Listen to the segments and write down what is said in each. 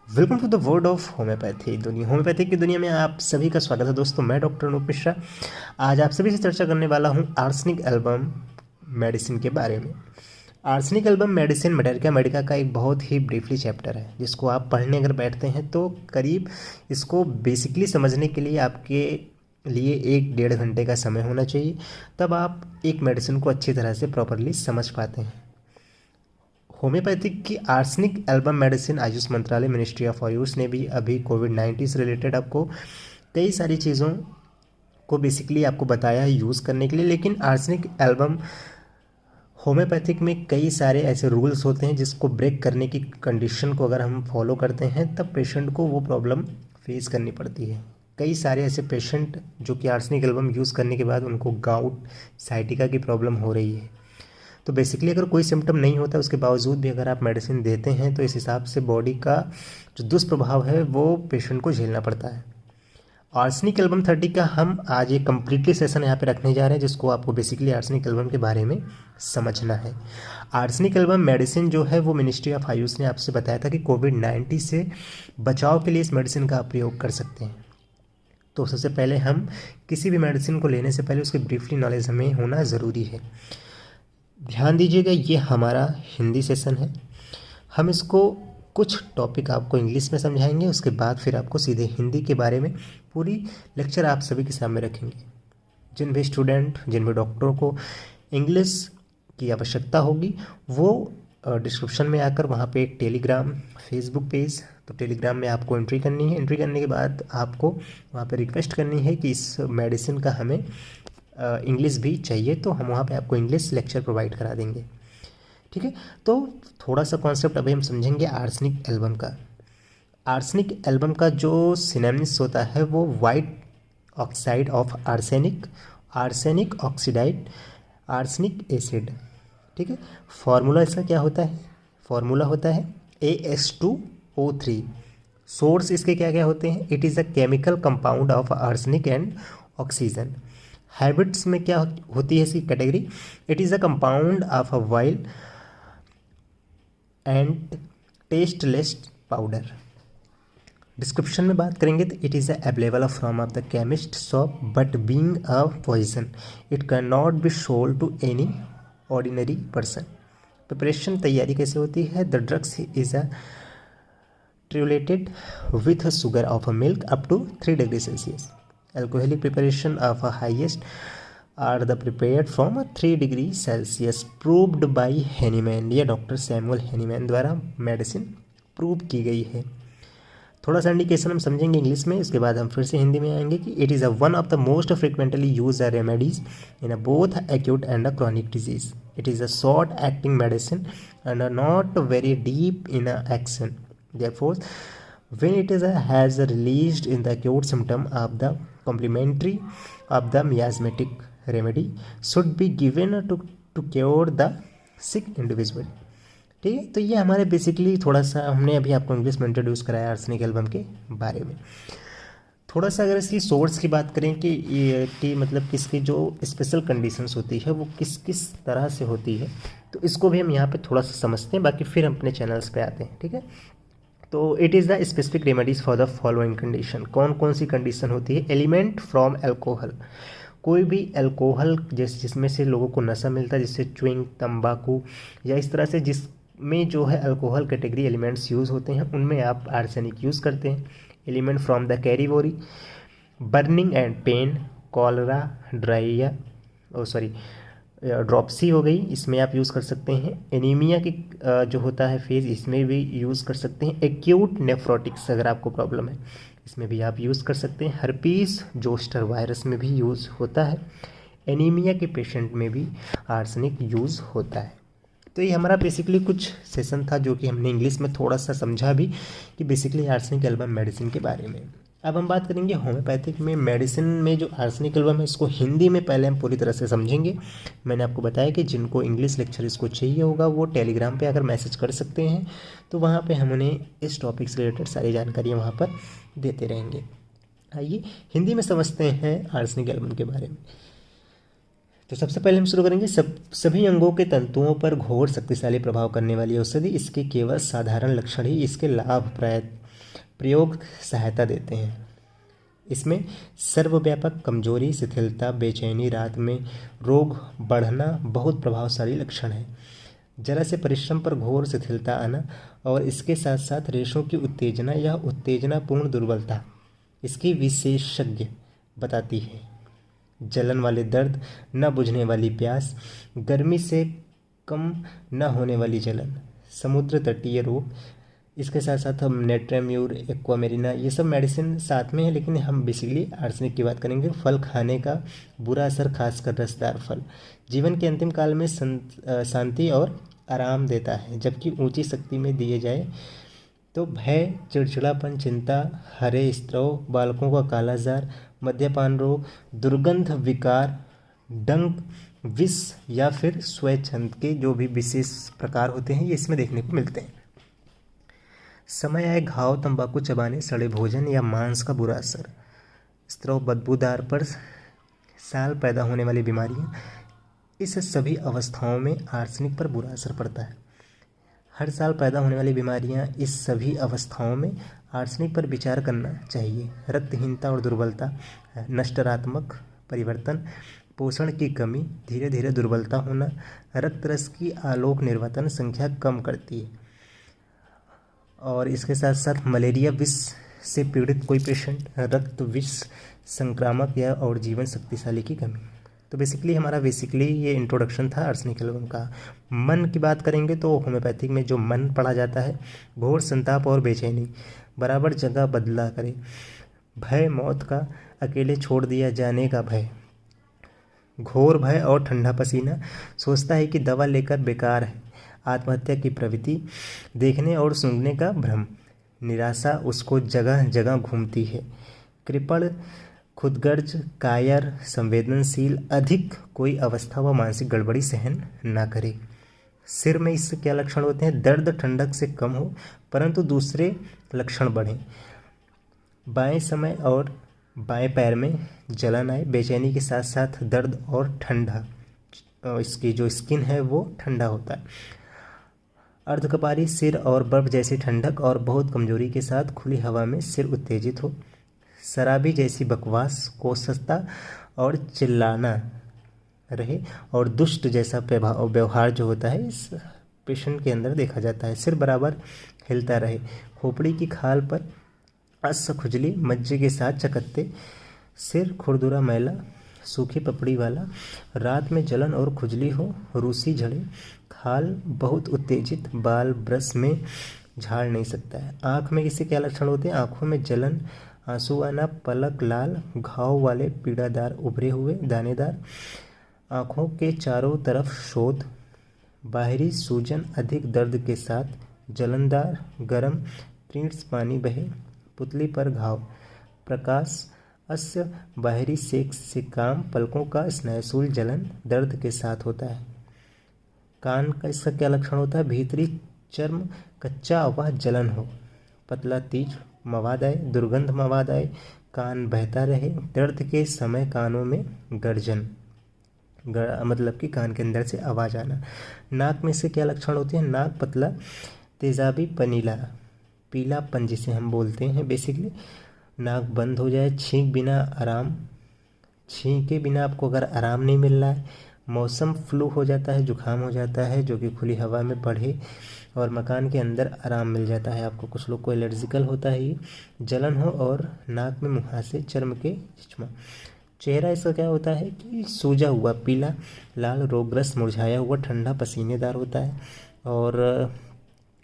Welcome to the world of homoeopathy दुनिया। Homoeopathy की दुनिया में आप सभी का स्वागत है दोस्तों। मैं डॉक्टर अनूप मिश्रा आज आप सभी से चर्चा करने वाला हूं आर्सेनिक एल्बम मेडिसिन के बारे में। Arsenic album medicine materia Medica का एक बहुत ही ब्रीफली चैप्टर है, जिसको आप पढ़ने अगर बैठते हैं तो करीब इसको बेसिकली समझने के लिए आपके लिए 1-1.5 घंटे का समय होना चाहिए, तब आप एक मेडिसिन को अच्छी तरह से प्रॉपरली समझ पाते हैं। होम्योपैथिक की आर्सेनिक एल्बम मेडिसिन आयुष मंत्रालय मिनिस्ट्री ऑफ आयुष ने भी अभी कोविड-19 से रिलेटेड आपको कई सारी चीज़ों को बेसिकली आपको बताया है यूज़ करने के लिए। लेकिन आर्सेनिक एल्बम होम्योपैथिक में कई सारे ऐसे रूल्स होते हैं जिसको ब्रेक करने की कंडीशन को अगर हम फॉलो करते हैं तब पेशेंट को वो प्रॉब्लम फेस करनी पड़ती है। कई सारे ऐसे पेशेंट जो कि आर्सेनिक एल्बम यूज़ करने के बाद उनको गाउट, साइटिका की प्रॉब्लम हो रही है। तो बेसिकली अगर कोई सिम्टम नहीं होता उसके बावजूद भी अगर आप मेडिसिन देते हैं तो इस हिसाब से बॉडी का जो दुष्प्रभाव है वो पेशेंट को झेलना पड़ता है। आर्सेनिक एल्बम 30 का हम आज एक कम्प्लीटली सेशन यहाँ पे रखने जा रहे हैं, जिसको आपको बेसिकली आर्सेनिक एल्बम के बारे में समझना है। आर्सेनिक एल्बम मेडिसिन जो है वो मिनिस्ट्री ऑफ आयुष ने आपसे बताया था कि कोविड-19 से बचाव के लिए इस मेडिसिन का आप प्रयोग कर सकते हैं। तो सबसे पहले हम किसी भी मेडिसिन को लेने से पहले उसकी ब्रीफली नॉलेज हमें होना ज़रूरी है। ध्यान दीजिएगा, ये हमारा हिंदी सेशन है। हम इसको कुछ टॉपिक आपको इंग्लिश में समझाएंगे, उसके बाद फिर आपको सीधे हिंदी के बारे में पूरी लेक्चर आप सभी के सामने रखेंगे। जिन भी स्टूडेंट, जिन भी डॉक्टरों को इंग्लिश की आवश्यकता होगी वो डिस्क्रिप्शन में आकर वहाँ पे एक टेलीग्राम, फेसबुक पेज, तो टेलीग्राम में आपको एंट्री करनी है। एंट्री करने के बाद आपको वहाँ पे रिक्वेस्ट करनी है कि इस मेडिसिन का हमें इंग्लिश भी चाहिए, तो हम वहाँ पे आपको इंग्लिश लेक्चर प्रोवाइड करा देंगे। ठीक है, तो थोड़ा सा कॉन्सेप्ट अभी हम समझेंगे आर्सेनिक एल्बम का। आर्सेनिक एल्बम का जो सिनोनिम्स होता है वो white oxide of arsenic, arsenic oxidised, arsenic acid. ठीक है, फार्मूला इसका क्या होता है? फार्मूला होता है AS2O3। सोर्स इसके क्या क्या होते हैं? It is a chemical compound of arsenic and oxygen. Habits में क्या होती है इसकी category? It is a compound of a wild and tasteless powder. Description में बात करेंगे तो it is available from of the chemist shop but being a poison it can not be sold to any ordinary person. Preparation, तैयारी कैसे होती है? The drugs is a triturated with sugar of a milk up to 3 degrees Celsius. Alcoholic preparation of a highest are the prepared from a 3 degree Celsius proved by Hahnemann। यह doctor Samuel Hahnemann द्वारा medicine prove की गई है। थोड़ा सा indication हम समझेंगे English में, इसके बाद हम फिर से हिंदी में आएंगे कि it is a one of the most frequently use remedies in a both acute and a chronic disease. It is a short acting medicine and not very deep in a action. Therefore, when it is has released in the acute symptom of the complementary of the miasmatic remedy should be given to cure the sick individual। ठीक है, तो ये हमारे basically थोड़ा सा हमने अभी आपको इंग्लिश में इंट्रोड्यूस कराया आर्सेनिक एल्बम के बारे में। थोड़ा सा अगर इसकी सोर्स की बात करें कि ये कि मतलब किसकी जो स्पेशल कंडीशंस होती है वो किस किस तरह से होती है, तो इसको भी हम यहाँ पे थोड़ा सा समझते हैं, बाकी फिर हम अपने चैनल्स पे आते हैं। ठीक है, तो it is the specific remedies for the following condition. कौन कौन सी कंडीशन होती है? एलिमेंट फ्रॉम एल्कोहल, कोई भी एल्कोहल जिसमें से लोगों को नशा मिलता है, जिससे च्युइंग, तंबाकू या इस तरह से जिसमें जो है अल्कोहल कैटेगरी एलिमेंट्स यूज़ होते हैं उनमें आप आर्सेनिक यूज़ करते हैं। एलिमेंट फ्रॉम द कैरीबोरी, burning and pain, cholera, diarrhoea, dropsy हो गई, इसमें आप यूज़ कर सकते हैं। एनीमिया की जो होता है फेज, इसमें भी यूज़ कर सकते हैं। एक्यूट नेफ्रोटिक्स अगर आपको प्रॉब्लम है इसमें भी आप यूज़ कर सकते हैं। हर्पीस जोस्टर वायरस में भी यूज़ होता है। एनीमिया के पेशेंट में भी आर्सेनिक यूज़ होता है। तो ये हमारा बेसिकली कुछ सेशन था जो कि हमने इंग्लिश में थोड़ा सा समझा भी कि बेसिकली आर्सेनिक एल्बम मेडिसिन के बारे में। अब हम बात करेंगे होम्योपैथिक में मेडिसिन में जो आर्सेनिक एल्बम है इसको हिंदी में पहले हम पूरी तरह से समझेंगे। मैंने आपको बताया कि जिनको इंग्लिश लेक्चर इसको चाहिए होगा वो टेलीग्राम पे अगर मैसेज कर सकते हैं, तो वहाँ पे हम उन्हें इस टॉपिक से रिलेटेड सारी जानकारियाँ वहाँ पर देते रहेंगे। आइए हिंदी में समझते हैं आर्सेनिक एल्बम के बारे में। तो सबसे पहले हम शुरू करेंगे सभी अंगों के तंतुओं पर घोर शक्तिशाली प्रभाव करने वाली औषधि। इसके केवल साधारण लक्षण ही इसके लाभप्रद प्रयोग सहायता देते हैं। इसमें सर्वव्यापक कमजोरी, शिथिलता, बेचैनी, रात में रोग बढ़ना बहुत प्रभावशाली लक्षण है। जरा से परिश्रम पर घोर शिथिलता आना और इसके साथ साथ रेशों की उत्तेजना या उत्तेजनापूर्ण दुर्बलता इसकी विशेषज्ञ बताती है। जलन वाले दर्द, न बुझने वाली प्यास, गर्मी से कम न होने वाली जलन, समुद्र तटीय रोग, इसके साथ साथ हम नेट्रेम्यूर, एक्वामेरिना, ये सब मेडिसिन साथ में है, लेकिन हम बेसिकली आर्सेनिक की बात करेंगे। फल खाने का बुरा असर, खासकर रसदार फल, जीवन के अंतिम काल में शांति और आराम देता है, जबकि ऊंची शक्ति में दिए जाए तो भय, चिड़चिड़ापन, चिंता, हरे स्त्राव, बालकों का कालाजार, मद्यपान रोग, दुर्गंध विकार, डंक, विष या फिर स्वच्छंद के जो भी विशेष प्रकार होते हैं ये इसमें देखने को मिलते हैं। समय आए घाव, तंबाकू चबाने, सड़े भोजन या मांस का बुरा असर, स्त्राव, बदबूदार पर साल पैदा होने वाली बीमारियां, इस सभी अवस्थाओं में आर्सेनिक पर बुरा असर पड़ता है। हर साल पैदा होने वाली बीमारियां, इस सभी अवस्थाओं में आर्सेनिक पर विचार करना चाहिए। रक्तहीनता और दुर्बलता, नष्टरात्मक परिवर्तन, पोषण की कमी, धीरे धीरे दुर्बलता होना, रक्त रस की आलोक निर्वातन संख्या कम करती है। और इसके साथ साथ मलेरिया विष से पीड़ित कोई पेशेंट, रक्त विष संक्रामक या और जीवन शक्तिशाली की कमी। तो बेसिकली ये इंट्रोडक्शन था आर्सेनिक एल्बम का। मन की बात करेंगे तो होम्योपैथिक में जो मन पढ़ा जाता है, घोर संताप और बेचैनी, बराबर जगह बदला करे, भय मौत का, अकेले छोड़ दिया जाने का भय, घोर भय और ठंडा पसीना, सोचता है कि दवा लेकर बेकार है, आत्महत्या की प्रवृत्ति, देखने और सूंघने का भ्रम, निराशा उसको जगह जगह घूमती है, कृपण, खुदगर्ज, कायर, संवेदनशील, अधिक कोई अवस्था व मानसिक गड़बड़ी सहन ना करे। सिर में इससे क्या लक्षण होते हैं? दर्द ठंडक से कम हो परंतु दूसरे लक्षण बढ़ें, बाएं समय और बाएं पैर में जलन आए, बेचैनी के साथ साथ दर्द और ठंडा, इसकी जो स्किन है वो ठंडा होता है, अर्धकपारी सिर और बर्फ जैसी ठंडक और बहुत कमजोरी के साथ खुली हवा में सिर उत्तेजित हो, शराबी जैसी बकवास, कोसता और चिल्लाना रहे और दुष्ट जैसा व्यवहार जो होता है इस पेशेंट के अंदर देखा जाता है। सिर बराबर हिलता रहे, खोपड़ी की खाल पर अश्य खुजली, मज्जे के साथ चकत्ते, सिर खुरदुरा मैला, सूखी पपड़ी वाला, रात में जलन और खुजली हो, रूसी झड़े, खाल बहुत उत्तेजित, बाल ब्रश में झाड़ नहीं सकता है। आँख में इससे क्या लक्षण होते हैं? आँखों में जलन, आंसू आना, पलक लाल, घाव वाले, पीड़ादार, उभरे हुए, दानेदार, आँखों के चारों तरफ शोथ, बाहरी सूजन, अधिक दर्द के साथ, जलनदार, गरम, प्रीट्स पानी बहे, पुतली पर घाव, प्रकाश, अस्य, बाहरी सेक से काम, पलकों का स्नायुशूल जलन दर्द के साथ होता है। कान का इसका क्या लक्षण होता है? भीतरी चर्म कच्चा व जलन हो, पतला तीज मवाद आए, दुर्गंध मवाद आए, कान बहता रहे, दर्द के समय कानों में गर्जन, मतलब कि कान के अंदर से आवाज़ आना। नाक में से क्या लक्षण होते हैं? नाक पतला, तेजाबी, पनीला, पीलापन जिसे हम बोलते हैं बेसिकली, नाक बंद हो जाए, छींक बिना आराम, छींके बिना आपको अगर आराम नहीं मिल रहा है, मौसम फ्लू हो जाता है, जुकाम हो जाता है जो कि खुली हवा में बढ़े और मकान के अंदर आराम मिल जाता है आपको, कुछ लोग को एलर्जिकल होता है ये, जलन हो और नाक में मुहासे, चर्म के चिचमा। चेहरा इसका क्या होता है कि सूजा हुआ, पीला, लाल, रोगग्रस्त, मुरझाया हुआ, ठंडा, पसीनेदार होता है और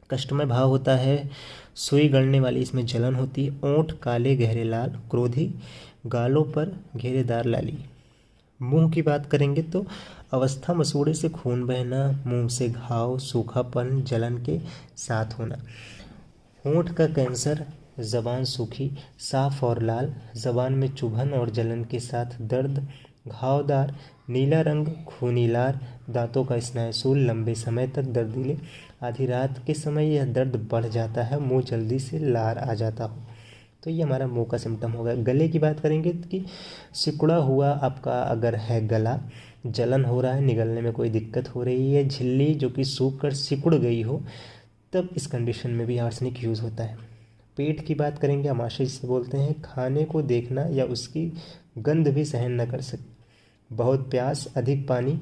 कष्टमय भाव होता है, सुई गड़ने वाली इसमें जलन होती है, ओंठ काले गहरे लाल, क्रोधी, गालों पर घेरेदार लाली। मुंह की बात करेंगे तो अवस्था मसूड़े से खून बहना, मुंह से घाव, सूखापन, जलन के साथ होना, होंठ का कैंसर, जबान सूखी, साफ और लाल, जबान में चुभन और जलन के साथ दर्द, घावदार, नीला रंग, खूनी लार, दांतों का स्नायुशूल, लंबे समय तक दर्दीले, आधी रात के समय यह दर्द बढ़ जाता है, मुंह जल्दी से लार आ जाता हो, तो ये हमारा मुंह का सिम्टम होगा। गले की बात करेंगे कि सिकुड़ा हुआ आपका अगर है गला, जलन हो रहा है, निगलने में कोई दिक्कत हो रही है, झिल्ली जो कि सूख कर सिकुड़ गई हो, तब इस कंडीशन में भी आर्सेनिक यूज़ होता है। पेट की बात करेंगे, आमाशय जिसे बोलते हैं, खाने को देखना या उसकी गंध भी सहन न कर सके। बहुत प्यास, अधिक पानी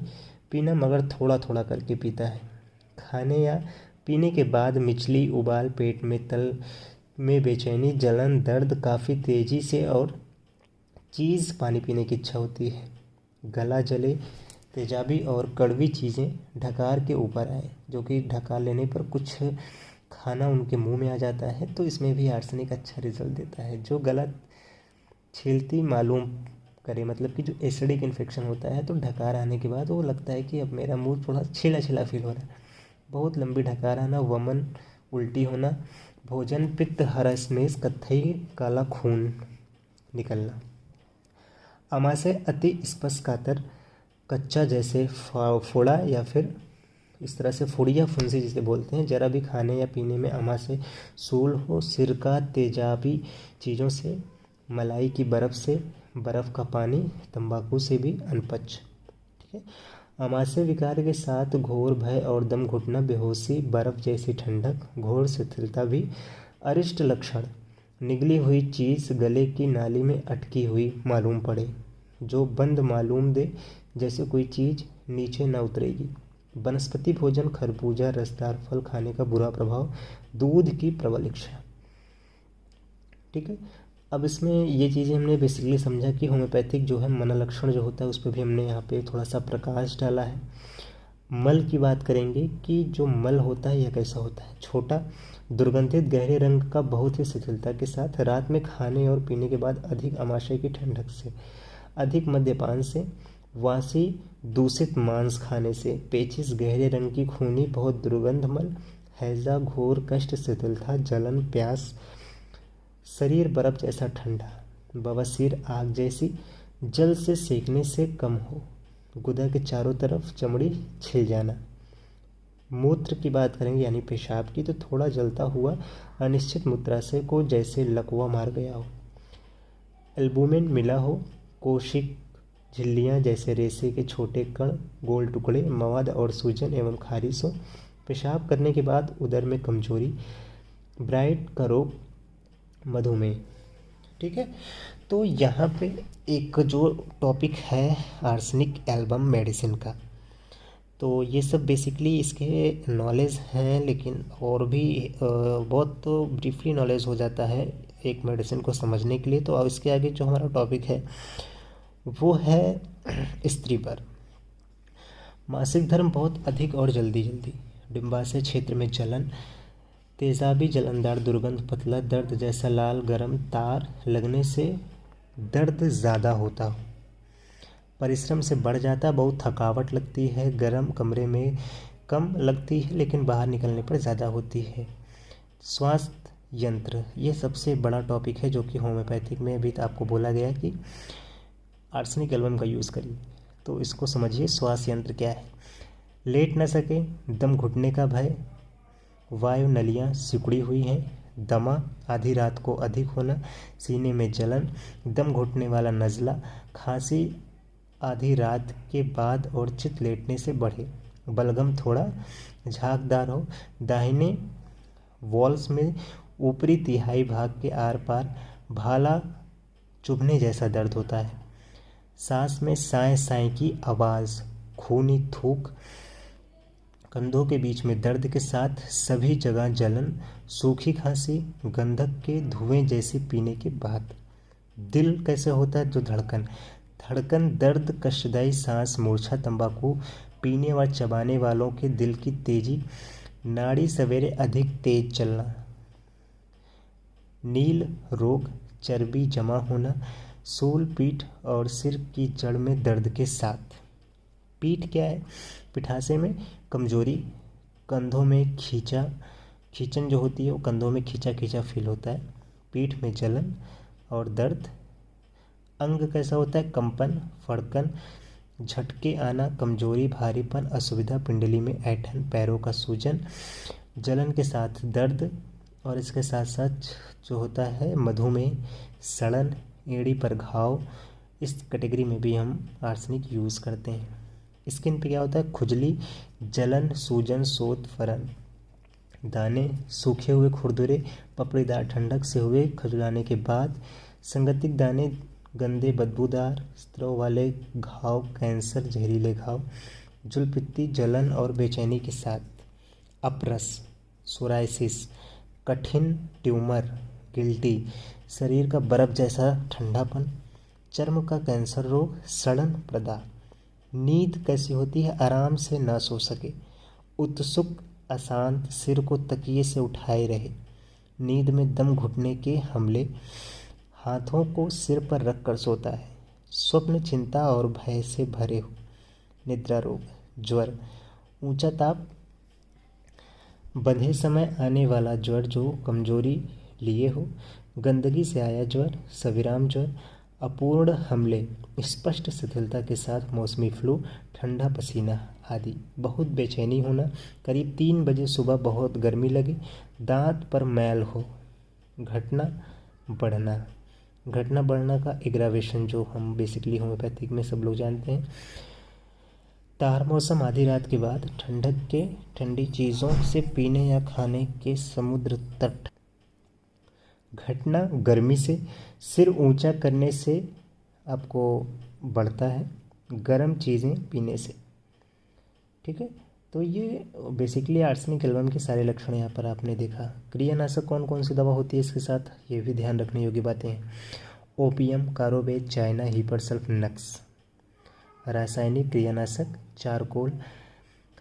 पीना मगर थोड़ा थोड़ा करके पीता है। खाने या पीने के बाद मिचली, उबाल, पेट में तल में बेचैनी, जलन, दर्द, काफ़ी तेज़ी से और चीज़ पानी पीने की इच्छा होती है। गला जले, तेजाबी और कड़वी चीज़ें ढकार के ऊपर आए, जो कि ढका लेने पर कुछ खाना उनके मुंह में आ जाता है, तो इसमें भी आर्सेनिक अच्छा रिजल्ट देता है। जो गला छीलती मालूम करे, मतलब कि जो एसिडिक इन्फेक्शन होता है, तो ढकार आने के बाद वो लगता है कि अब मेरा मुंह थोड़ा छिला छिला फील हो रहा है। बहुत लंबी ढकार आना, वमन, उल्टी होना, भोजन पित्त, हरसमेश, कत्थई काला खून निकलना। आमाशय अति स्पष्ट कातर, कच्चा, जैसे फोड़ा या फिर इस तरह से फुड़िया फुंसी जिसे बोलते हैं। जरा भी खाने या पीने में आमाशय सूल हो, सिरका, तेजाबी चीज़ों से, मलाई की बर्फ़ से, बर्फ़ का पानी, तंबाकू से भी अनपच। ठीक है। आमाशय विकार के साथ घोर भय और दम घुटना, बेहोशी, बर्फ़ जैसी ठंडक, घोर शिथिलता भी अरिष्ट लक्षण। निगली हुई चीज़ गले की नाली में अटकी हुई मालूम पड़े, जो बंद मालूम दे, जैसे कोई चीज़ नीचे न उतरेगी। वनस्पति भोजन, खरबूजा, रसदार फल खाने का बुरा प्रभाव, दूध की प्रबल इच्छा। ठीक है। अब इसमें ये चीज़ें हमने बेसिकली समझा कि होम्योपैथिक जो है मनोलक्षण जो होता है उस पर भी हमने यहाँ पे थोड़ा सा प्रकाश डाला है। मल की बात करेंगे कि जो मल होता है यह कैसा होता है। छोटा, दुर्गंधित, गहरे रंग का, बहुत ही शिथिलता के साथ, रात में खाने और पीने के बाद अधिक आमाशय की ठंडक से, अधिक मद्यपान से, वासी दूषित मांस खाने से, पेचिश, गहरे रंग की खूनी, बहुत दुर्गंध मल, हैजा, घोर कष्ट, शिथिलता, जलन, प्यास, शरीर बर्फ जैसा ठंडा, बवासीर, आग जैसी, जल से सेकने से कम हो, गुदा के चारों तरफ चमड़ी छिल जाना। मूत्र की बात करेंगे यानी पेशाब की, तो थोड़ा जलता हुआ अनिश्चित मूत्राशय को, जैसे लकवा मार गया हो। एल्बुमिन मिला हो, कोशिक झिल्लियाँ, जैसे रेशे के छोटे कण, गोल टुकड़े, मवाद और सूजन एवं खारिश हो। पेशाब करने के बाद उदर में कमजोरी, ब्राइट का रोग, मधुमेह। ठीक है। तो यहाँ पे एक जो टॉपिक है आर्सेनिक एल्बम मेडिसिन का, तो ये सब बेसिकली इसके नॉलेज हैं, लेकिन और भी बहुत तो ब्रीफली नॉलेज हो जाता है एक मेडिसिन को समझने के लिए। तो अब इसके आगे जो हमारा टॉपिक है वो है स्त्री पर। मासिक धर्म बहुत अधिक और जल्दी, डिंबाशय क्षेत्र में जलन, तेजाबी, जलनदार, दुर्गंध, पतला, दर्द जैसा लाल गरम तार लगने से दर्द ज़्यादा होता हो, परिश्रम से बढ़ जाता, बहुत थकावट लगती है, गर्म कमरे में कम लगती है लेकिन बाहर निकलने पर ज़्यादा होती है। स्वास्थ्य यंत्र, ये सबसे बड़ा टॉपिक है जो कि होम्योपैथिक में अभी आपको बोला गया कि आर्सेनिक एल्बम का यूज़ करिए। तो इसको समझिए, श्वास यंत्र क्या है। लेट न सके, दम घुटने का भय, वायु नलियाँ सिकुड़ी हुई हैं, दमा, आधी रात को अधिक होना, सीने में जलन, दम घुटने वाला नज़ला, खांसी आधी रात के बाद और चित लेटने से बढ़े, बलगम थोड़ा झागदार हो, दाहिने वॉल्स में ऊपरी तिहाई भाग के आर पार भाला चुभने जैसा दर्द होता है, सांस में साए साए की आवाज़, खूनी थूक, कंधों के बीच में दर्द के साथ सभी जगह जलन, सूखी खांसी, गंधक के धुएं जैसी पीने के बाद। दिल कैसे होता है, जो धड़कन, दर्द, कष्टदायी सांस, मूर्छा, तंबाकू पीने व चबाने वालों के दिल की तेजी, नाड़ी सवेरे अधिक तेज चलना, नील रोग, चर्बी जमा होना, सूल, पीठ और सिर की जड़ में दर्द के साथ। पीठ क्या है, पिठासे में कमजोरी, कंधों में खींचन जो होती है वो कंधों में खींचा खींचा फील होता है, पीठ में जलन और दर्द। अंग कैसा होता है, कंपन, फड़कन, झटके आना, कमजोरी, भारीपन, असुविधा, पिंडली में ऐंठन, पैरों का सूजन, जलन के साथ दर्द। और इसके साथ साथ जो होता है मधुमेह, सड़न, एड़ी पर घाव, इस कैटेगरी में भी हम आर्सेनिक यूज़ करते हैं। स्किन पे क्या होता है, खुजली, जलन, सूजन, सोत, फरन। दाने सूखे हुए खुरदुरे पपड़ीदार ठंडक से हुए खजुलाने के बाद, संगतिक दाने गंदे बदबूदार स्त्रव वाले घाव, कैंसर जहरीले घाव, जुलपित्ती जलन और बेचैनी के साथ, अपरस सोराइसिस, कठिन ट्यूमर, गिल्टी, शरीर का बर्फ जैसा ठंडापन, चर्म का कैंसर रोग, सड़न प्रदाह। नींद कैसी होती है? आराम से ना सो सके, उत्सुक अशांत, सिर को तकिए से उठाए रहे, नींद में दम घुटने के हमले, हाथों को सिर पर रख कर सोता है, स्वप्न चिंता और भय से भरे हो, निद्रा रोग, ज्वर, ऊंचा ताप, बंधे समय आने वाला ज्वर जो कमजोरी लिए हो, गंदगी से आया ज्वर, सविराम ज्वर, अपूर्ण हमले, स्पष्ट शिथिलता के साथ मौसमी फ्लू, ठंडा पसीना आदि, बहुत बेचैनी होना, करीब 3 बजे सुबह बहुत गर्मी लगे, दांत पर मैल हो, घटना बढ़ना का एग्रावेशन जो हम बेसिकली होम्योपैथिक में सब लोग जानते हैं, तार मौसम आधी रात के बाद, ठंडक के ठंडी चीज़ों से पीने या खाने के समुद्र तट, घटना गर्मी से, सिर ऊंचा करने से आपको बढ़ता है, गर्म चीज़ें पीने से। ठीक है, तो ये बेसिकली आर्सेनिक एल्बम के सारे लक्षण यहाँ पर आपने देखा। क्रियानाशक कौन कौन सी दवा होती है इसके साथ, ये भी ध्यान रखने योग्य बातें हैं। ओपियम, कारोबेज, चाइना, हिपरसल्फ, नक्स। रासायनिक क्रियानाशक चारकोल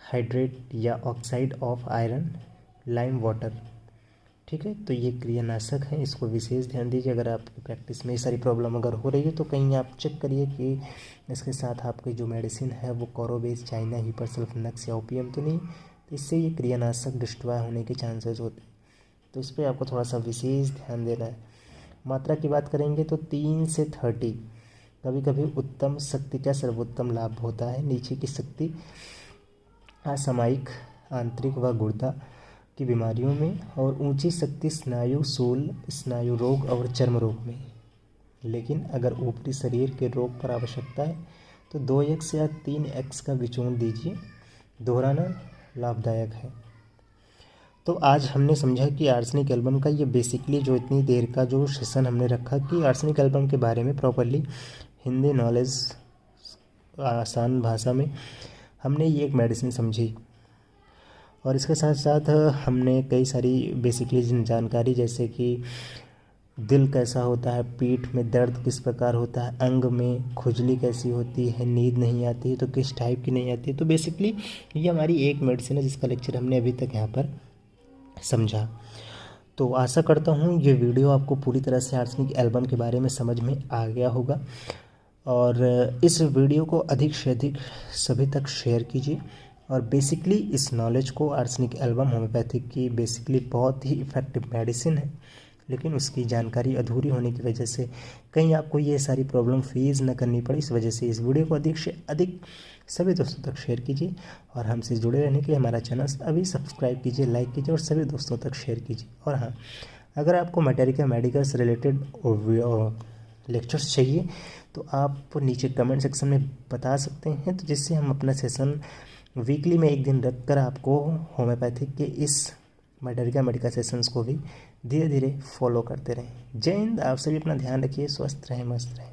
हाइड्रेट या oxide of iron, lime water. ठीक है, तो ये क्रियानाशक हैं, इसको विशेष ध्यान दीजिए। अगर आपकी प्रैक्टिस में ये सारी प्रॉब्लम अगर हो रही है तो कहीं आप चेक करिए कि इसके साथ आपकी जो मेडिसिन है वो कोरोबेज, चाइना, हिपरसल्फ, नक्स या ओपियम तो नहीं, तो इससे ये क्रियानाशक डिस्ट्रॉय होने के चांसेस होते हैं, तो इस पर आपको थोड़ा सा विशेष ध्यान देना है। मात्रा की बात करेंगे तो 3 से 30। कभी कभी उत्तम शक्ति का सर्वोत्तम लाभ होता है। नीचे की शक्ति असामयिक, आंतरिक व गुर्दा की बीमारियों में, और ऊंची शक्ति स्नायु, शूल, स्नायु रोग और चर्म रोग में। लेकिन अगर ऊपरी शरीर के रोग पर आवश्यकता है तो 2x या 3x का विचूर्ण दीजिए, दोहराना लाभदायक है। तो आज हमने समझा कि आर्सेनिक एल्बम का ये बेसिकली जो इतनी देर का जो सेशन हमने रखा कि आर्सेनिक एल्बम के बारे में प्रॉपरली हिंदी नॉलेज आसान भाषा में हमने ये एक मेडिसिन समझी, और इसके साथ साथ हमने कई सारी बेसिकली जानकारी जैसे कि दिल कैसा होता है, पीठ में दर्द किस प्रकार होता है, अंग में खुजली कैसी होती है, नींद नहीं आती है तो किस टाइप की नहीं आती है, तो बेसिकली ये हमारी एक मेडिसिन है जिसका लेक्चर हमने अभी तक यहाँ पर समझा। तो आशा करता हूँ ये वीडियो आपको पूरी तरह से आर्सेनिक एल्बम के बारे में समझ में आ गया होगा, और इस वीडियो को अधिक से अधिक सभी तक शेयर कीजिए। और बेसिकली इस नॉलेज को, आर्सेनिक एल्बम होम्योपैथिक की बेसिकली बहुत ही इफ़ेक्टिव मेडिसिन है, लेकिन उसकी जानकारी अधूरी होने की वजह से कहीं आपको ये सारी प्रॉब्लम फेस न करनी पड़ी। इस वजह से इस वीडियो को अधिक से अधिक सभी दोस्तों तक शेयर कीजिए, और हमसे जुड़े रहने के लिए हमारा चैनल अभी सब्सक्राइब कीजिए, लाइक कीजिए और सभी दोस्तों तक शेयर कीजिए। और हाँ, अगर आपको मैटेरिका मेडिकल से रिलेटेड लेक्चर्स चाहिए तो आप नीचे कमेंट सेक्शन में बता सकते हैं, तो जिससे हम अपना सेशन वीकली में एक दिन रख कर आपको होम्योपैथिक के इस मैटेरिका मेडिकल सेशंस को भी धीरे धीरे फॉलो करते रहें। जय हिंद। आप सभी अपना ध्यान रखिए, स्वस्थ रहें, मस्त रहें।